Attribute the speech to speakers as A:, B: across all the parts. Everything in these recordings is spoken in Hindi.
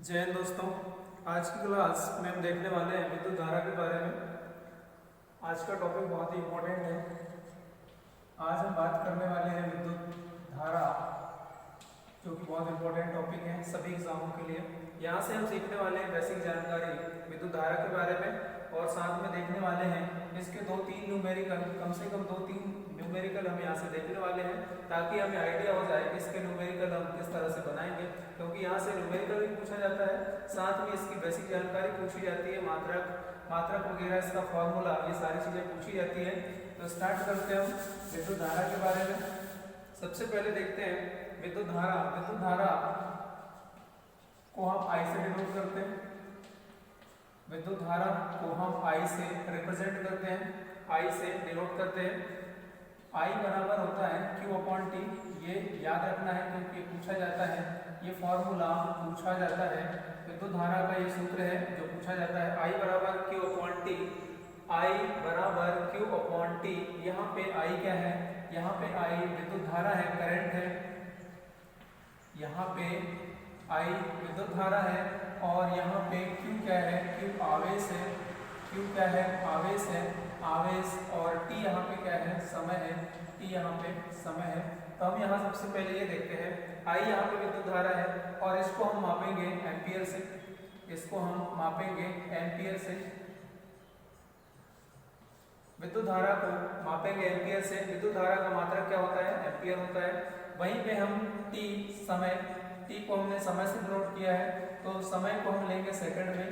A: जय हिंद दोस्तों। आज की क्लास में हम देखने वाले हैं विद्युत धारा के बारे में। आज का टॉपिक बहुत ही इम्पोर्टेंट है। आज हम बात करने वाले हैं विद्युत धारा, जो कि बहुत इम्पोर्टेंट टॉपिक है सभी एग्जामों के लिए। यहाँ से हम सीखने वाले हैं बेसिक जानकारी विद्युत धारा के बारे में, और साथ में देखने वाले हैं इसके दो तीन न्यूमेरिकल, कम से कम 2-3 न्यूमेरिकल हम यहाँ से देखने वाले हैं, ताकि हमें आइडिया हो जाए कि इसके न्यूमेरिकल हम किस तरह से बनाएंगे, क्योंकि यहाँ से न्यूमेरिकल भी पूछा जाता है, साथ में इसकी बेसिक जानकारी पूछी जाती है, मात्रक वगैरह, इसका फॉर्मूला, ये सारी चीज़ें पूछी जाती है। तो स्टार्ट करते हैं हम विद्युत धारा के बारे में। सबसे पहले देखते हैं विद्युत धारा। विद्युत धारा को हम I से डिनोट करते हैं। विद्युत धारा को हम I से रिप्रेजेंट करते हैं, I से डिनोट करते हैं। I बराबर होता है Q/T। ये याद रखना है क्योंकि पूछा जाता है, ये फॉर्मूला पूछा जाता है। विद्युत धारा का ये सूत्र है जो पूछा जाता है, I बराबर Q/T। I बराबर Q/T। यहाँ पे I क्या है? यहाँ पे I विद्युत धारा है, करंट है। यहाँ पे I विद्युत धारा है, और यहाँ पे Q क्या है? Q आवेश है। Q क्या है? आवेश है, आवेश। और T यहाँ पे क्या है? समय है। T यहाँ पे समय है। तो हम यहाँ सबसे पहले ये देखते हैं, I यहाँ पे विद्युत धारा है, और इसको हम मापेंगे एम्पियर से। इसको हम मापेंगे एम्पियर से। विद्युत धारा को मापेंगे एम्पियर से। विद्युत धारा का मात्रक क्या होता है? एम्पियर होता है। वहीं पे हम T समय, T को हमने समय से डिनोट किया है, तो समय को हम लेंगे सेकंड में।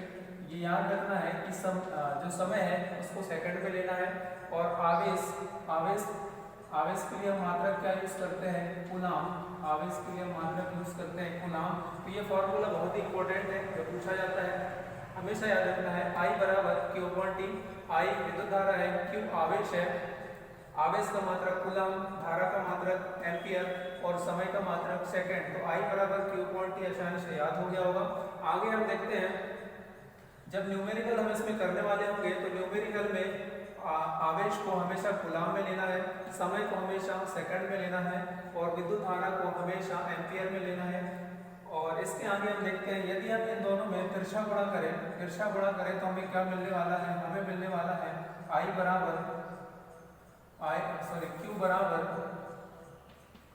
A: ये याद रखना है कि जो समय है उसको सेकंड में लेना है। और आवेश के लिए हम मात्रक क्या यूज करते हैं? कूलाम। आवेश के लिए हम मात्रक यूज करते हैं कूलाम। तो ये फॉर्मूला बहुत ही इंपॉर्टेंट है, जो पूछा जाता है, हमेशा याद रखना है। I बराबर Q/T। I विद्युत धारा है, Q आवेश है, आवेश का मात्रक कूलाम, धारा का मात्रक एम्पियर, और समय का मात्रक सेकंड। तो I बराबर Q/T आसानी से याद हो गया होगा। आगे हम देखते हैं, जब न्यूमेरिकल हम इसमें करने वाले होंगे, तो न्यूमेरिकल में आवेश को हमेशा कूलाम में लेना है, समय को हमेशा सेकंड में लेना है, और विद्युत धारा को हमेशा एम्पियर में लेना है। और इसके आगे हम देखते हैं, यदि हम इन दोनों में तिरछा गुणा करें तो हमें क्या मिलने वाला है? हमें मिलने वाला है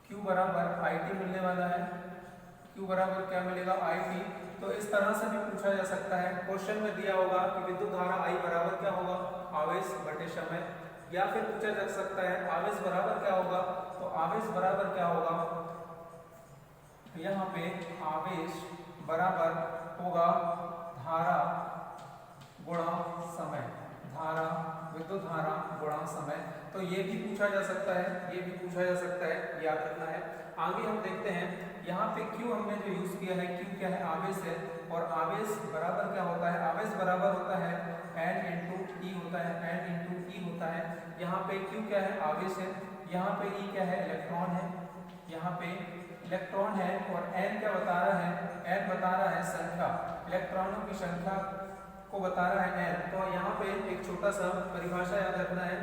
A: Q बराबर IT मिलने वाला है। Q बराबर क्या मिलेगा? IT। तो इस तरह से भी पूछा जा सकता है। क्वेश्चन में दिया होगा कि विद्युत धारा I बराबर क्या होगा? आवेश बटे समय। या फिर पूछा जा सकता है आवेश बराबर क्या होगा? तो आवेश बराबर क्या होगा? यहाँ पे आवेश बराबर होगा धारा गुणा समय। धारा, विद्युत धारा गुणा समय। तो ये भी पूछा जा सकता है, याद रखना है। आगे हम देखते हैं, यहाँ पे Q हमने जो यूज किया है, Q क्या है? आवेश है। और आवेश बराबर क्या होता है? आवेश बराबर होता है N × E होता है। यहाँ पे Q क्या है? आवेश है। यहाँ पे E क्या है? इलेक्ट्रॉन है। यहाँ पे इलेक्ट्रॉन है, और N क्या बता रहा है? N बता रहा है संख्या, इलेक्ट्रॉनों की संख्या को बता रहा है N। तो यहाँ पे एक छोटा सा परिभाषा याद रखना है,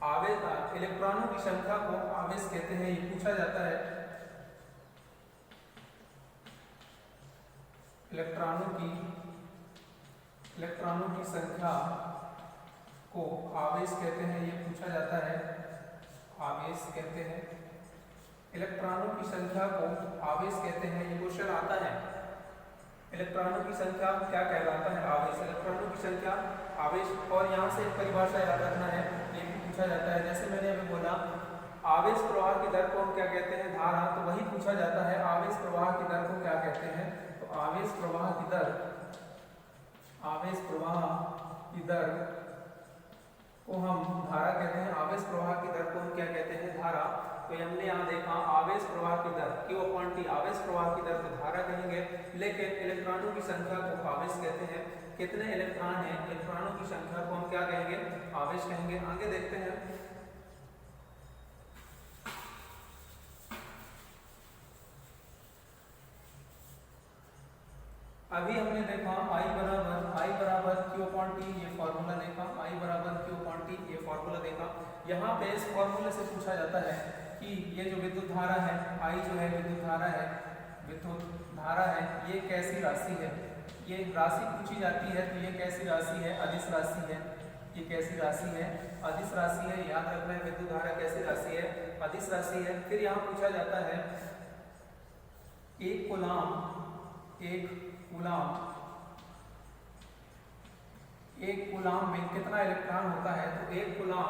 A: आवेश, इलेक्ट्रॉनों की संख्या को आवेश कहते हैं, ये पूछा जाता है। इलेक्ट्रॉनों की संख्या को आवेश कहते हैं, ये पूछा जाता है, आवेश कहते हैं। इलेक्ट्रॉनों की संख्या को आवेश कहते हैं, ये क्वेश्चन आता है। इलेक्ट्रॉनों की संख्या क्या कहलाता है? आवेश। इलेक्ट्रॉनों की संख्या आवेश। और यहाँ से एक परिभाषा याद रखना है, ये भी पूछा जाता है। जैसे मैंने अभी बोला, आवेश प्रवाह की दर को हम क्या कहते हैं? धारा। तो वही पूछा जाता है, आवेश प्रवाह की दर को क्या कहते हैं? तो आवेश प्रवाह की दर को हम धारा कहते हैं। आवेश प्रवाह की दर को हम क्या कहते हैं? धारा। तो हमने यहाँ देखा आवेश प्रवाह की दर Q/T, आवेश प्रवाह की दर को धारा कहेंगे, लेकिन इलेक्ट्रॉनों की संख्या को आवेश कहते हैं। कितने इलेक्ट्रॉन हैं? इलेक्ट्रॉनों की संख्या को हम क्या कहेंगे? आवेश कहेंगे। आगे देखते हैं, अभी हमने देखा I बराबर Q/T, ये फॉर्मूला देखा। I बराबर Q/T, ये फॉर्मूला देखा। यहाँ पे इस फॉर्मूले से पूछा जाता है कि ये जो विद्युत धारा है, I जो है विद्युत धारा है, विद्युत धारा है ये कैसी राशि है, ये राशि पूछी जाती है तो ये कैसी राशि है, अदिश राशि है। ये कैसी राशि है, अदिश राशि है। याद रखना है विद्युत धारा कैसी राशि है, अदिश राशि है। फिर यहाँ पूछा जाता है एक कूलाम में कितना इलेक्ट्रॉन होता है, तो एक कूलाम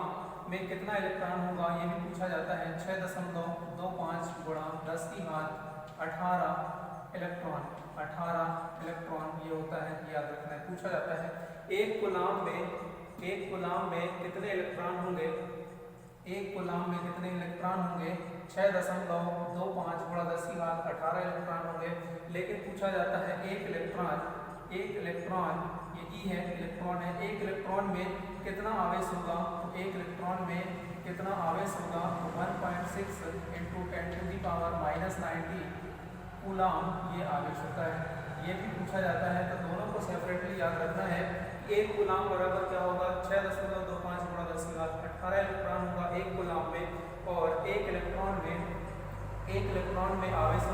A: में कितना इलेक्ट्रॉन होगा ये भी पूछा जाता है। 6.25 गुणा 10 की घात 18 इलेक्ट्रॉन, 18 इलेक्ट्रॉन ये होता है, याद रखना है। पूछा जाता है एक कूलाम में कितने इलेक्ट्रॉन होंगे, एक कूलाम में कितने इलेक्ट्रॉन होंगे, 6.25 गुणा 10 की घात 18 इलेक्ट्रॉन होंगे। लेकिन पूछा जाता है एक इलेक्ट्रॉन ये ई है, इलेक्ट्रॉन है, एक इलेक्ट्रॉन में कितना आवेश होगा, तो एक इलेक्ट्रॉन में कितना आवेश होगा, तो 1.6 × 10⁻⁻90 कूलाम ये आवेश होता है। ये भी पूछा जाता है, तो दोनों को सेपरेटली याद रखना है। एक कूलाम बराबर क्या होगा, 6.25 गुणा 10 की घात 18 इलेक्ट्रॉन होगा एक कूलाम में, और एक इलेक्ट्रॉन में आवेश,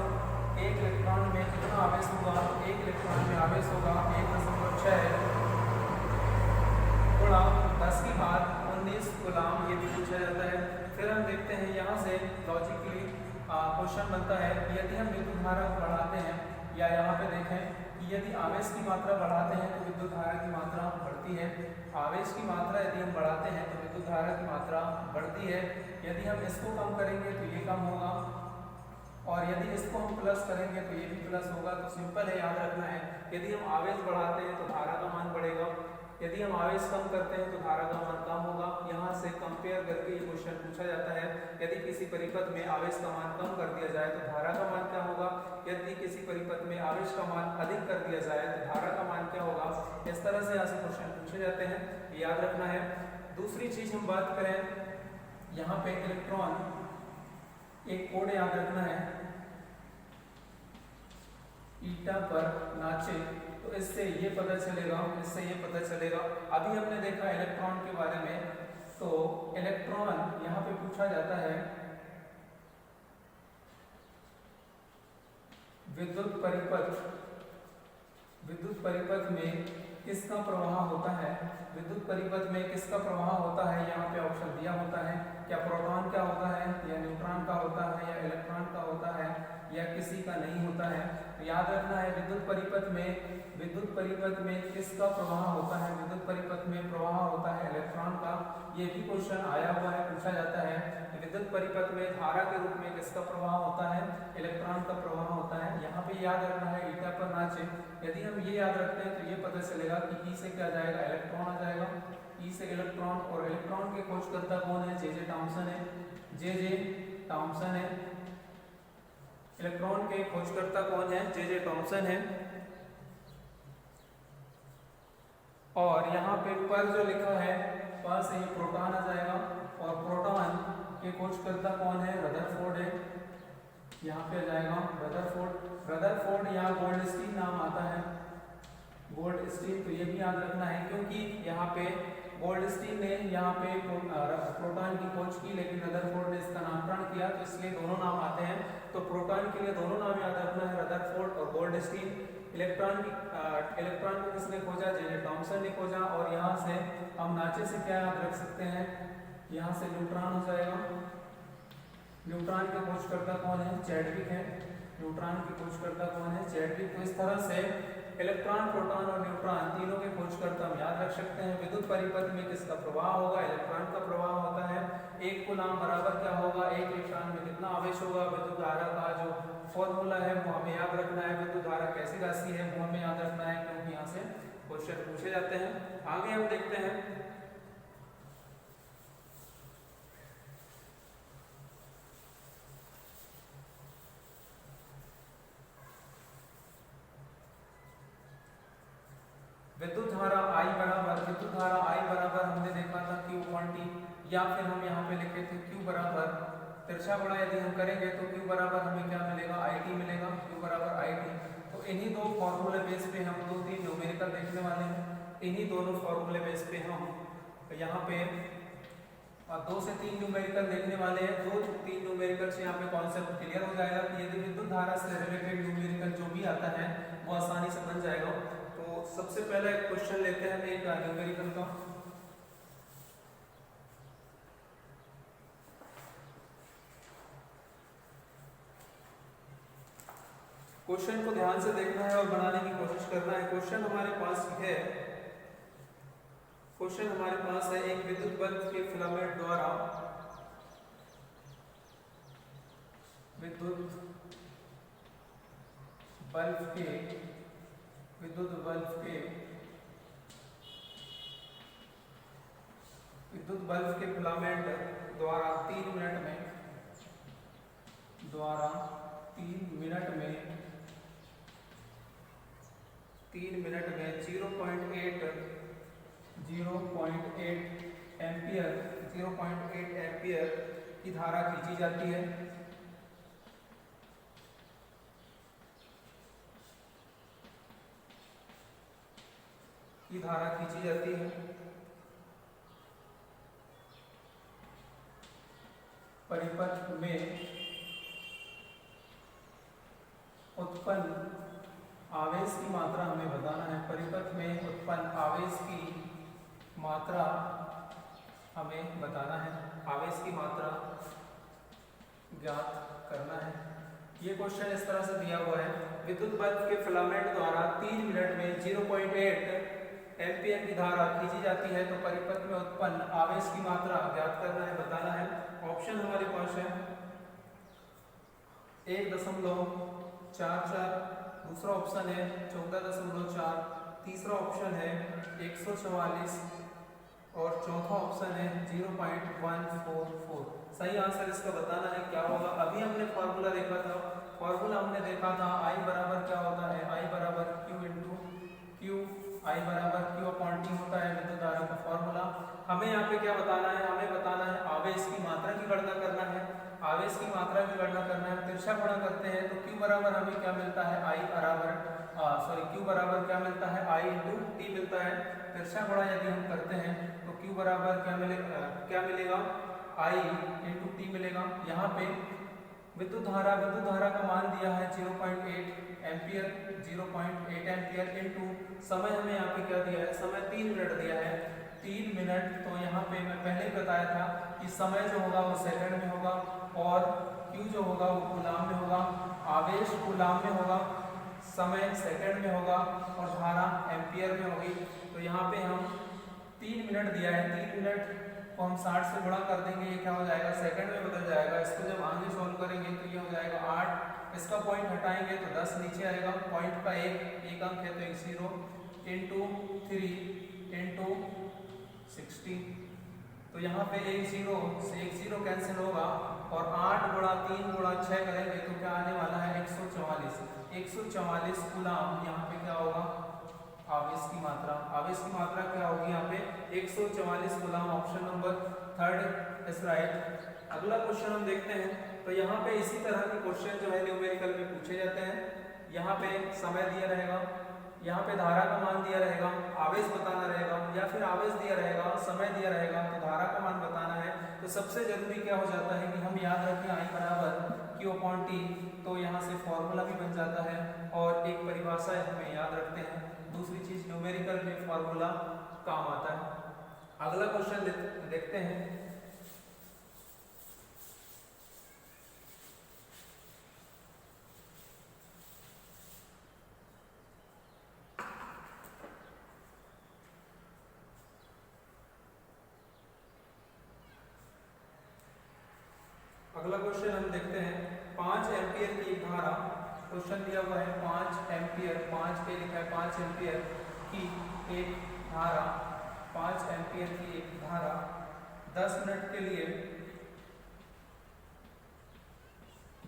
A: एक इलेक्ट्रॉन में कितना आवेश होगा, एक इलेक्ट्रॉन में आवेश होगा 1.6 गुणा 10 की घात 19 कूलाम, ये भी पूछा जाता है। फिर हम देखते हैं यहाँ से लॉजिकली क्वेश्चन बनता है कि यदि हम विद्युत धारा को बढ़ाते हैं, या यहाँ पे देखें कि यदि आवेश की मात्रा बढ़ाते हैं तो विद्युत धारा की मात्रा बढ़ती है। आवेश की मात्रा यदि हम बढ़ाते हैं तो विद्युत धारा की मात्रा बढ़ती है। यदि हम इसको कम करेंगे तो ये कम होगा, और यदि इसको हम प्लस करेंगे तो ये भी प्लस होगा। तो सिंपल है, याद रखना है, यदि हम आवेश बढ़ाते हैं तो धारा का मान बढ़ेगा, यदि हम आवेश कम करते हैं तो धारा का मान कम होगा। यहाँ से कंपेयर करके ये क्वेश्चन पूछा जाता है, यदि किसी परिपथ में आवेश का मान कम कर दिया जाए तो धारा का मान क्या होगा, यदि किसी परिपथ में आवेश का मान अधिक कर दिया जाए तो धारा का मान क्या होगा। इस तरह से यहाँ से क्वेश्चन पूछे जाते हैं, याद रखना है। दूसरी चीज हम बात करें, यहाँ पे इलेक्ट्रॉन, एक कोड याद रखना है, ईटा पर नाचे, तो इससे ये पता चलेगा, अभी हमने देखा इलेक्ट्रॉन के बारे में, तो इलेक्ट्रॉन यहाँ पे पूछा जाता है विद्युत परिपथ में किसका प्रवाह होता है, विद्युत परिपथ में किसका प्रवाह होता है। यहाँ पे ऑप्शन दिया होता है, क्या प्रोटॉन का होता है, या न्यूट्रॉन का होता है, या इलेक्ट्रॉन का होता है, या किसी का नहीं होता है। तो याद रखना है विद्युत परिपथ में किसका प्रवाह होता है, विद्युत परिपथ में प्रवाह होता है इलेक्ट्रॉन का। ये भी क्वेश्चन आया हुआ है, पूछा जाता है विद्युत परिपथ में धारा के रूप में किसका प्रवाह होता है, इलेक्ट्रॉन का प्रवाह होता है। यहाँ पे याद रखना है ईटा पर नाचे, यदि हम ये याद रखते हैं तो ये पता चलेगा कि ई से क्या जाएगा, इलेक्ट्रॉन आ जाएगा, ई से इलेक्ट्रॉन। और इलेक्ट्रॉन के खोजकर्ता कौन है, जे टॉमसन है। इलेक्ट्रॉन के खोजकर्ता कौन है, जे टॉमसन है। और यहाँ पे पर जो लिखा है, पर से ये प्रोटॉन आ जाएगा, और प्रोटॉन के खोजकर्ता कौन है, रदरफोर्ड है। यहाँ पे आ जाएगा रदरफोर्ड, यहाँ गोल्डस्टीन नाम आता है, गोल्डस्टीन। तो ये भी याद रखना है, क्योंकि यहाँ पे गोल्डस्टीन ने यहाँ पे प्रोटॉन की खोज की, लेकिन रदरफोर्ड ने इसका नामकरण किया, तो इसलिए दोनों नाम आते हैं। तो प्रोटॉन के लिए दोनों नाम याद रखना है, रदरफोर्ड और गोल्डस्टीन। इलेक्ट्रॉन को किसने खोजा, जे टॉमसन ने खोजा। और यहाँ से हम नाचे से क्या याद रख सकते हैं, यहाँ से न्यूट्रॉन हो जाएगा। न्यूट्रॉन के खोजकर्ता कौन है, चैडविक है। न्यूट्रॉन के खोजकर्ता कौन है, चैडविक। तो इस तरह से इलेक्ट्रॉन, प्रोटॉन और न्यूट्रॉन तीनों के खोजकर्ता हम याद रख सकते हैं। विद्युत परिपथ में किसका प्रवाह होगा, इलेक्ट्रॉन का प्रवाह होता है। एक कूलाम बराबर क्या होगा, एक इलेक्ट्रॉन में कितना आवेश होगा। विद्युत धारा का जो फॉर्मूला है वो हमें याद रखना है, विद्युत धारा कैसी राशि है वो हमें याद रखना है, क्योंकि यहाँ से क्वेश्चन पूछे जाते हैं। आगे हम देखते हैं विद्युत धारा I बराबर हमने देखा था Q क्वांटी, या फिर हम यहाँ पे लिखे थे Q बराबर तिरछा गुणा यदि हम करेंगे तो Q बराबर हमें क्या मिलेगा, IT मिलेगा, Q बराबर IT। तो इन्हीं दो फॉर्मूले बेस पे हम 2-3 न्यूमेरिकल देखने वाले हैं। इन्हीं दोनों फॉर्मूले बेस पे हम यहाँ पे और 2 से 3 न्यूमेरिकल देखने वाले हैं। 2-3 न्यूमेरिकल से यहाँ पे कॉन्सेप्ट क्लियर हो जाएगा कि यदि विद्युत धारा से रिलेटेड न्यूमेरिकल जो भी आता है वो आसानी से बन जाएगा। तो सबसे पहले एक क्वेश्चन लेते हैं एक न्यूमेरिकल का। क्वेश्चन को ध्यान से देखना है और बनाने की कोशिश करना है। क्वेश्चन हमारे पास है, क्वेश्चन हमारे पास है एक विद्युत बल्ब के फिलामेंट द्वारा विद्युत बल्ब के फिलामेंट द्वारा 3 मिनट में 0.8 एम्पियर की धारा खींची जाती है। परिपथ में उत्पन्न आवेश की मात्रा हमें बताना है। परिपथ में उत्पन्न आवेश की मात्रा हमें बताना है, आवेश की मात्रा ज्ञात करना है। ये क्वेश्चन इस तरह से दिया हुआ है, विद्युत बल्ब के फिलामेंट द्वारा 3 मिनट में 0.8 एम्पियर की धारा खींची जाती है, तो परिपथ में उत्पन्न आवेश की मात्रा ज्ञात करना है, बताना है। ऑप्शन हमारे पास है 1.44, दूसरा ऑप्शन है 14.4, तीसरा ऑप्शन है 144 और चौथा ऑप्शन है 0.144। सही आंसर इसका बताना है क्या होगा। अभी हमने फॉर्मूला देखा था, I बराबर क्या होता है, I बराबर Q इंटू Q, I बराबर Q अपॉन T होता है विद्युत धारा का फॉर्मूला। हमें यहाँ पे क्या बताना है, हमें बताना है आवेश की मात्रा की गणना करना है। आवेश की मात्रा की गणना करना है, तिरछा गुणा करते हैं तो Q बराबर हमें क्या मिलता है, Q बराबर क्या मिलता है, I इंटू T मिलता है। तिरछा गुणा यदि हम करते हैं तो Q बराबर क्या मिलेगा, I इंटू T मिलेगा। यहाँ पे विद्युत धारा का मान दिया है 0.8 एम्पियर इंटू समय हमें यहाँ पे क्या दिया है, समय 3 मिनट दिया है, 3 मिनट। तो यहाँ पे मैं पहले ही बताया था कि समय जो होगा वो सेकंड में होगा और Q जो होगा वो कूलाम में होगा, आवेश कूलाम में होगा, समय सेकंड में होगा और धारा एम्पियर में होगी। तो यहाँ पे हम 3 मिनट दिया है, 3 मिनट को हम 60 से गुणा कर देंगे, ये क्या हो जाएगा, सेकंड में बदल जाएगा। इसको जब आगे सॉल्व करेंगे तो ये हो जाएगा 8, इसका पॉइंट हटाएंगे तो 10 नीचे आएगा, पॉइंट का एक अंक है तो 0 इंटू 3 इंटू 60। तो यहाँ पे 10 से 10 कैंसिल होगा और 8 गुणा 3 गुणा 6 करेंगे तो क्या आने वाला है, 144 कूलाम। यहाँ पे क्या होगा, आवेश की मात्रा क्या होगी यहाँ पे 144 coulomb. Option number 3 is right. अगला क्वेश्चन हम देखते हैं। तो यहाँ पे इसी तरह के क्वेश्चन जो है न्यूमेरिकल में पूछे जाते हैं। यहाँ पे समय दिया रहेगा, यहाँ पे धारा का मान दिया रहेगा, आवेश बताना रहेगा, या फिर आवेश दिया रहेगा, समय दिया रहेगा तो धारा का मान बताना है। तो सबसे जरूरी क्या हो जाता है कि हम याद रखें I बराबर Q अपॉन T। तो यहाँ से फॉर्मूला भी बन जाता है और एक परिभाषा हमें याद रखते हैं। दूसरी चीज न्यूमेरिकल में फॉर्मूला काम आता है। अगला क्वेश्चन देखते हैं। अगला क्वेश्चन हम देखते हैं, 5 एम्पियर की एक धारा, क्वेश्चन दिया हुआ है 5 एम्पियर, 5 पे लिखा है 5 एम्पियर की एक धारा, 5 एम्पियर की एक धारा 10 मिनट के लिए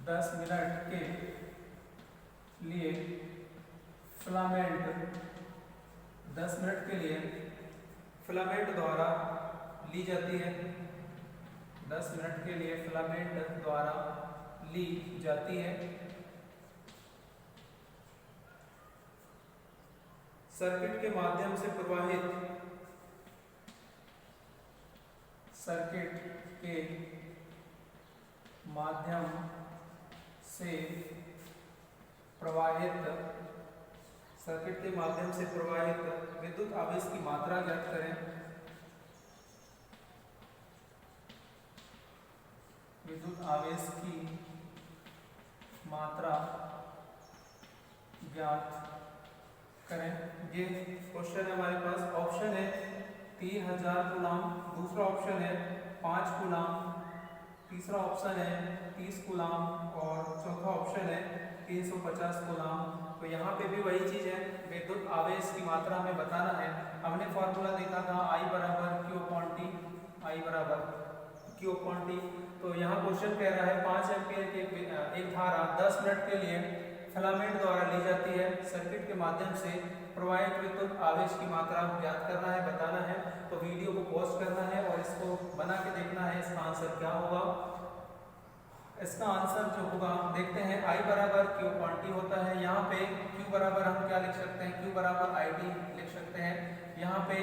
A: 10 मिनट के लिए फिलामेंट द्वारा ली जाती है, 10 मिनट के लिए फिलामेंट द्वारा ली जाती है। सर्किट के माध्यम से प्रवाहित सर्किट के माध्यम से प्रवाहित विद्युत आवेश की मात्रा ज्ञात करें। विद्युत आवेश की मात्रा ज्ञात करें। ये क्वेश्चन है हमारे पास। ऑप्शन है 3000 कूलाम, दूसरा ऑप्शन है 5 कूलाम, तीसरा ऑप्शन है 30 कूलाम और चौथा ऑप्शन है 350 कूलाम। तो यहाँ पे भी वही चीज़ है, विद्युत आवेश की मात्रा हमें बताना है। हमने फॉर्मूला देखा था I बराबर Q अपॉन T, I बराबर Q अपॉन T। तो यहाँ क्वेश्चन कह रहा है 5 एम्पीयर की एक धारा 10 मिनट के लिए फिलामेंट द्वारा ली जाती है। सर्किट के माध्यम से प्रवाहित विद्युत आवेश की मात्रा ज्ञात करना है, बताना है। तो वीडियो को पॉज करना है और इसको बना के देखना है इसका आंसर क्या होगा। इसका आंसर जो होगा देखते हैं, I बराबर Q अपॉन T होता है। यहाँ पे Q बराबर हम क्या लिख सकते हैं, Q बराबर IT लिख सकते हैं। यहाँ पे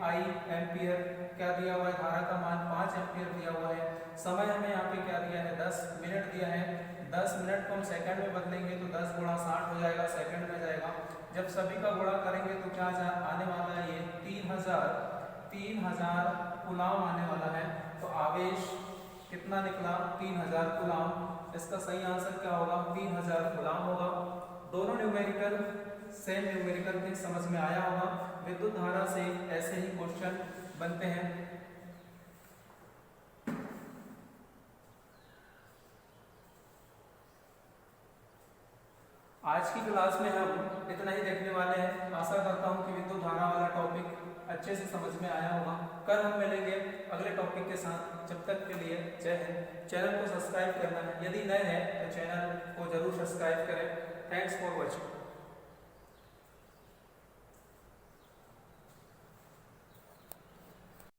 A: I एम्पियर क्या दिया हुआ है, धारा का मान 5 एम्पियर दिया हुआ है। समय हमें यहाँ पे क्या दिया है, 10 मिनट दिया है। 10 मिनट को हम सेकंड में बदलेंगे तो 10 गुणा 60 हो जाएगा, सेकंड में जाएगा। जब सभी का गुणा करेंगे तो क्या आने वाला है, ये 3000 कूलाम आने वाला है। तो आवेश कितना निकला, 3000 कूलाम। इसका सही आंसर क्या होगा, 3000 कूलाम होगा। दोनों न्यूमेरिकल सेम न्यूमेरिकल के समझ में आया होगा। विद्युत धारा से ऐसे ही क्वेश्चन बनते हैं। आज की क्लास में हम इतना ही देखने वाले हैं। आशा करता हूं कि विद्युत धारा वाला टॉपिक अच्छे से समझ में आया होगा। कल हम मिलेंगे अगले टॉपिक के साथ। जब तक के लिए जय हिंद। चैनल को सब्सक्राइब करना है, यदि नए हैं तो चैनल को जरूर सब्सक्राइब करें। Thanks for watching.